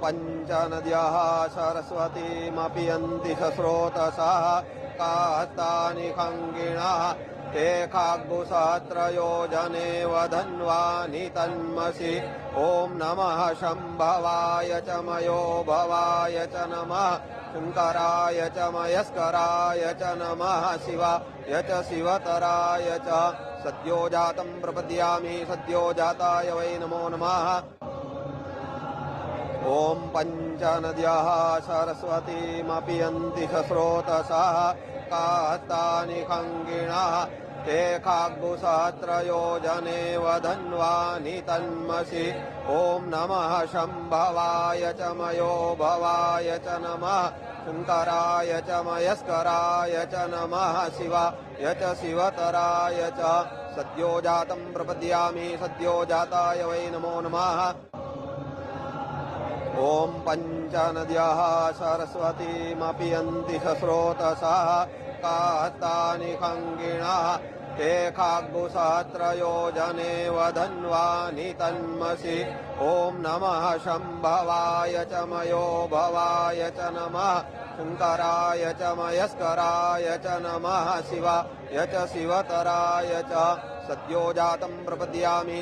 पञ्चनद्यः सरस्वतीमपि यन्ति सस्रोतसः कास्तानि खङ्गिणः ते खाग्गुसहस्रयोजने वधन्वानि तन्मसि। ॐ नमः शम्भवाय च मयो भवाय च नमः शङ्कराय च मयस्कराय च नमः शिवाय च शिवतराय च सद्यो जातं प्रपद्यामि सद्यो जाताय वै नमो नमः। ॐ पञ्चनद्यः सरस्वतीमपि यन्ति सस्रोतसः कास्तानि खङ्गिणः ते खाग्गुसहस्रयोजने वधन्वानि तन्मसि। ॐ नमः शम्भवाय च मयो भवाय च नमः शङ्कराय च मयस्कराय च नमः शिवाय च शिवतराय च सद्यो जातं प्रपद्यामि सद्यो जाताय वै नमो नमः। ॐ पञ्चनद्यः सरस्वतीमपि यन्ति सस्रोतसः कास्तानि खङ्गिणः ते खाग्गुसहस्रयोजने वधन्वानि तन्मसि। ॐ नमः शम्भवाय च मयो भवाय च नमः शङ्कराय च मयस्कराय च नमः शिवाय च शिवतराय च सद्यो जातं प्रपद्यामि